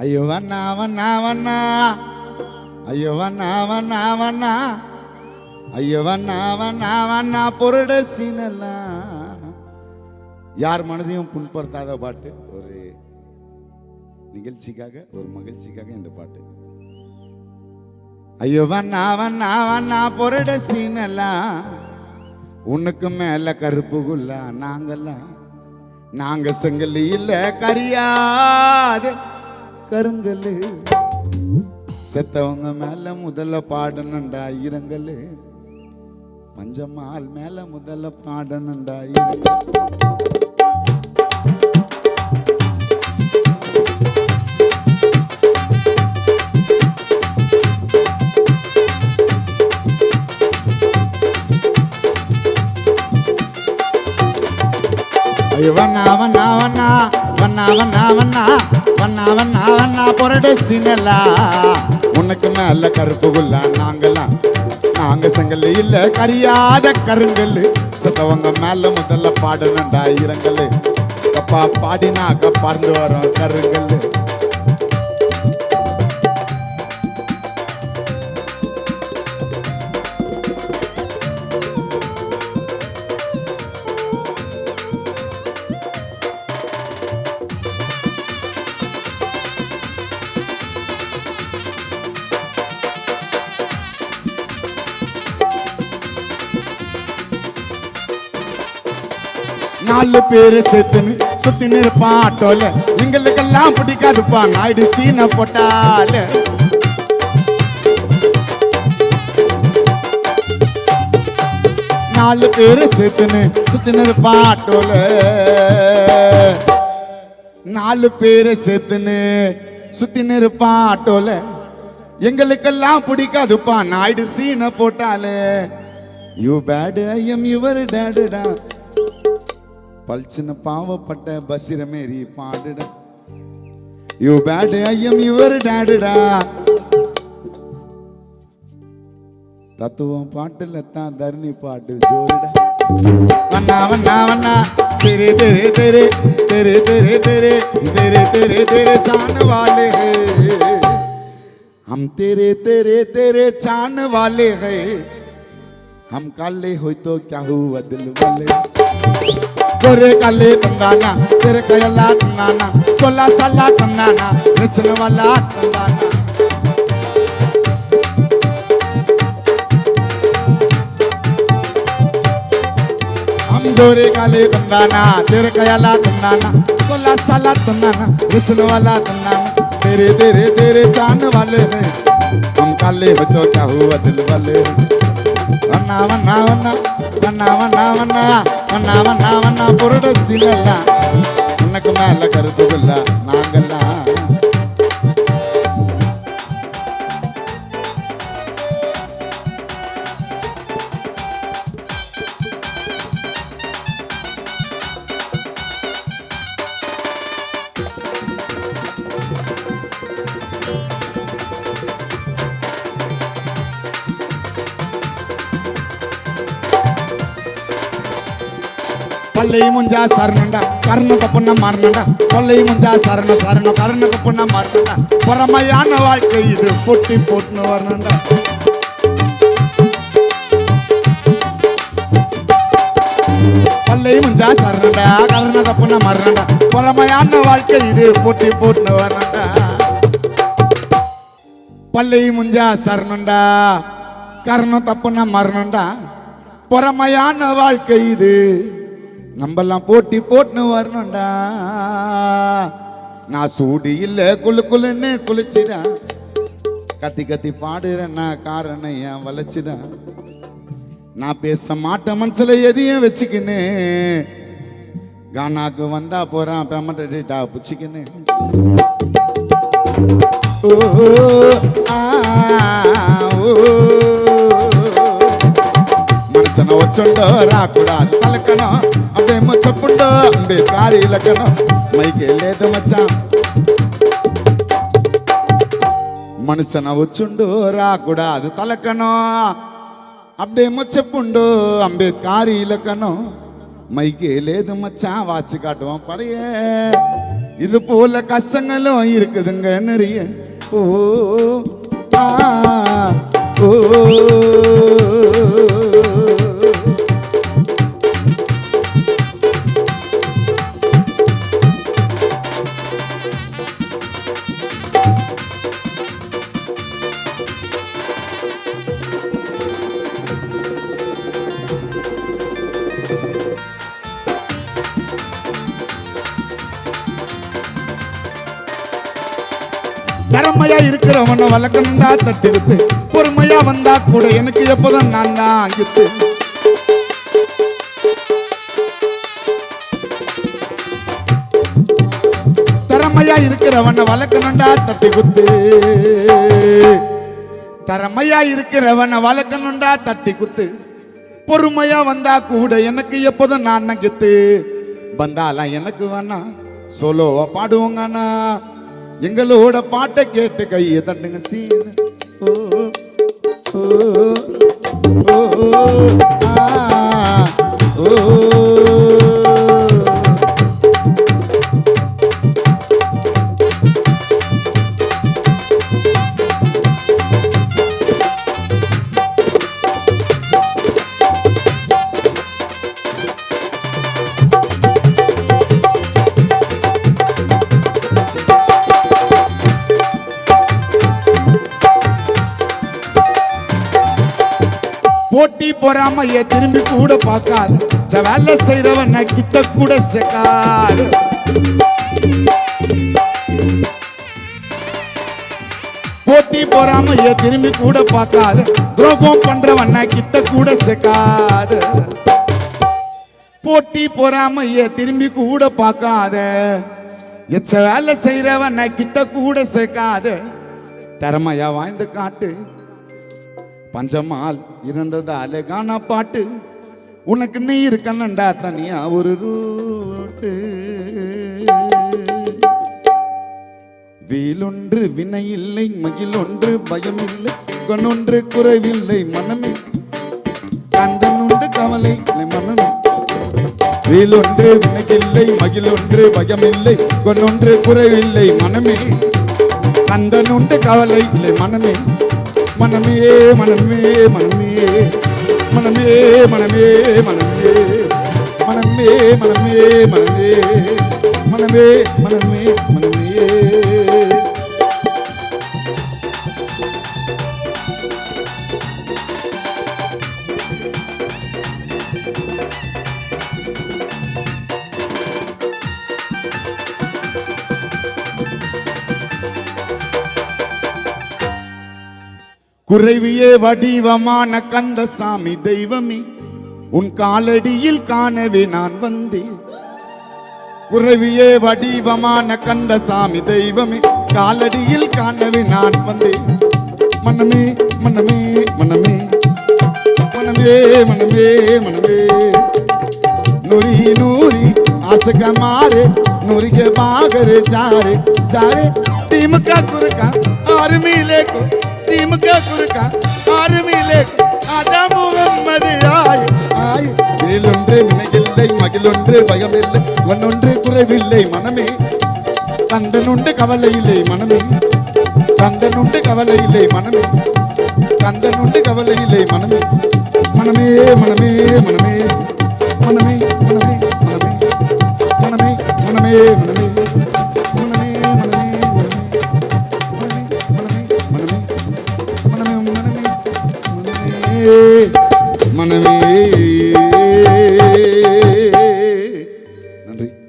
ஐயோ வண்ணா வண்ணா வண்ணா, ஐயோ வண்ணா வண்ணா வண்ணா, ஐயோ வண்ணா வண்ணா வண்ணா பொருட சீனெல்லாம். யார் மனதையும் புண்படுத்தாத பாட்டு, ஒரு நிகழ்ச்சிக்காக, ஒரு மகிழ்ச்சிக்காக இந்த பாட்டு. ஐயோ வண்ணா வண்ணா வண்ணா பொருட சீனெல்லாம், உனக்கு மேல கருப்புகுல்லா நாங்கெல்லாம். நாங்க செங்கல் இல்ல கரியாத கருங்கல். செத்தவங்க மேல முதல்ல பாடணுண்டா இரங்கல். பஞ்சமால் மேல முதல்ல பாடணுண்டா இரங்கல். வண்ணா வண்ணா வண்ணா வண்ணா வண்ணா வண்ணா வண்ணா வண்ணா வண்ணா பொருட சீனலா, உனக்கு மேல கருப்புகுல்லா நாங்கெல்லாம். நாங்க செங்கல் இல்ல கரியாத கருங்கல். செத்தவங்க மேல முதல்ல பாடணுண்டா இரங்கல். கப்பா பாடினாக்க பறந்து வரும் கருங்கல். நாலு பேரு சேர்த்துன்னு சுத்தி நிற்பான் ஆட்டோல. எங்களுக்கெல்லாம் பிடிக்காதுப்பா நாயுடு சீனை போட்டால. நாலு பேரு சேர்த்துன்னு சுத்தி நிற்பான் ஆட்டோல. நாலு பேரு சேர்த்துன்னு சுத்தி நிற்பான் ஆட்டோல. எங்களுக்கெல்லாம் பிடிக்காதுப்பா நாயுடு சீனை போட்டாலே. You bad I am your டேடுடா, பல்ச்சின பாவப்பட்ட பசிர மேரி பாடுடா. You bad I am your டேடுடா. தத்துவம் பாட்டுல தான் தர்ணி பாட்டு ஜோருடா. வண்ணா வண்ணா வண்ணா तेरे तेरे तेरे तेरे तेरे तेरे तेरे तेरे तेरे चान वाले हैं हम, तेरे तेरे तेरे चान वाले हैं हम. काले हो तो क्या हुआ दिल वाले. गोरे काले तंदाना तेरे कयला तंदाना, 16 साला तंदाना रचन वाला तंदाना. हम गोरे काले तंदाना तेरे कयला तंदाना, 16 साला तंदाना रचन वाला तंदाना. तेरे तेरे तेरे चान वाले हैं हम, काले हो तो क्या हुआ दिल वाले. वन्ना वन्ना वन्ना वन्ना वन्ना वन्ना वन्ना वन्ना वन्ना பொருட சீனலா, உனக்கு மேல கருப்புகுல்லா நாங்கெல்லாம். பல்லை முஞ்சா சரணண்டா கர்ண தப்புன்னா மாறனண்டா. பல்லை முஞ்சா சரண சரண கர்ண தப்புன்னா மாறனண்டா. பரமையான வாழ்க்கை இது பொட்டி போட்டுன்னு வரணுண்டா. பல்லை முஞ்சா சரணண்டா கர்ண தப்புன்னா மாறனண்டா. பரமையான வாழ்க்கை இது பொட்டி போட்டுன்னு வரணுண்டா. பல்லை முஞ்சா சரணண்டா கர்ண தப்புன்னா மாறனண்டா. பரமையான வாழ்க்கை இது நம்மெல்லாம் போட்டி போட்டுன்னு வரணும்டா. நான் சூடு இல்ல குளு குளுன்னு குளிச்சுடா. கத்தி கத்தி பாடுறேன்னா காரணம் ஏன் வளைச்சுடா. நான் பேச மாட்டேன் மனசுல எதையும் வச்சுக்கின்னு. கானாக்கு வந்தா போறான் பெமட்டா புச்சிக்கின்னு. மனசனை வச்சுண்டோ ராக்கூடாது பழக்கணும். அப்படியே முச்சப்புண்டோ அம்பேத்காரி இலக்கணம். மைக்கே லேது மச்சான் மனுஷனை வச்சுண்டோ ராக்கூடாது தலக்கணும். அப்படியே முச்சப்புண்டோ அம்பேத்காரி இலக்கணம். மைக்கே லேது மச்சான் வாச்சு காட்டுவோம் பறைய. இது போல கஷ்டங்களும் இருக்குதுங்க நிறைய. ஓ ஆ ஓ திறமையா இருக்கிறவன வளர்க்கணும்டா தட்டிருப்பு. பொறுமையா வந்தா கூட எனக்கு எப்போதும் நான் தான் ஆகிட்டு. திறமையா இருக்கிறவன வளர்க்கணும்டா தட்டி குத்து. திறமையா இருக்கிறவன வளர்க்கணும்டா தட்டி குத்து. பொறுமையா வந்தா கூட எனக்கு எப்போதும் நான் நகித்து. வந்தாலாம் எனக்கு வேணா சோலோவா பாடுவோங்கண்ணா. எங்களோட பாட்டை கேட்டு கையை தட்டுங்க சீன. ஓ ஓ ஓ ஓ போட்டி பொறாமைய திரும்பி கூட பார்க்காது. வேலை செய்யறவன கிட்ட கூட சேர்க்காது. போட்டி பொறாமைய திரும்பி கூட பார்க்காது. துரோகம் பண்றவன கிட்ட கூட சேர்க்காது. போட்டி பொறாமைய திரும்பி கூட பார்க்காத. எச்ச வேலை செய்யறவன கிட்ட கூட சேர்க்காது. திறமையா வாய்ந்து காட்டு. பஞ்சமால் இருந்ததால காணா பாட்டு. உனக்கு நீ இருக்கணும்டா தனியா ஒரு ரூட்டு. வீலொன்று வினை இல்லை மகிழ் ஒன்று பயம் இல்லை கண்ணொன்று குறைவில்லை மனமே. கந்தனுண்டு கவலை இல்லை மனமே. வீலொன்று வினையில்லை மகிழ் ஒன்று பயம் இல்லை கண்ணொன்று குறைவில்லை மனமே. கந்தனுண்டு கவலை இல்லை மனமே. மனமே மனமே மனமே மனமே மனமே மனமே மனமே மனமே மனமே மனமே மனமே மனமே. குறைவியே வடிவமான கந்தசாமி தெய்வமே. உன் காலடியில் காணவே நான் வந்தேன். குறைவியே வடிவமான கந்தசாமி தெய்வமே. காலடியில் காணவே நான் வந்தேன். மனமே மனமே மனமே மனமே மனமே மனமே. நூரி நூரி आसक मारे नूरी के बागरे चारे चारे टीम का कुरका और मिले को टीम का कुरका और मिले को आजा मुहम्मद आए आए दिलुंडे मिनगिल्ले मगिलुंडे भयमिल्ले वन्नुंडे कुरेविल्ले मनमे कंदनुंडे कवलैले मनमे कंदनुंडे कवलैले मनमे कंदनुंडे कवलैले मनमे मनमे मनमे मनमे मनमे मनमे मनमे नंरी।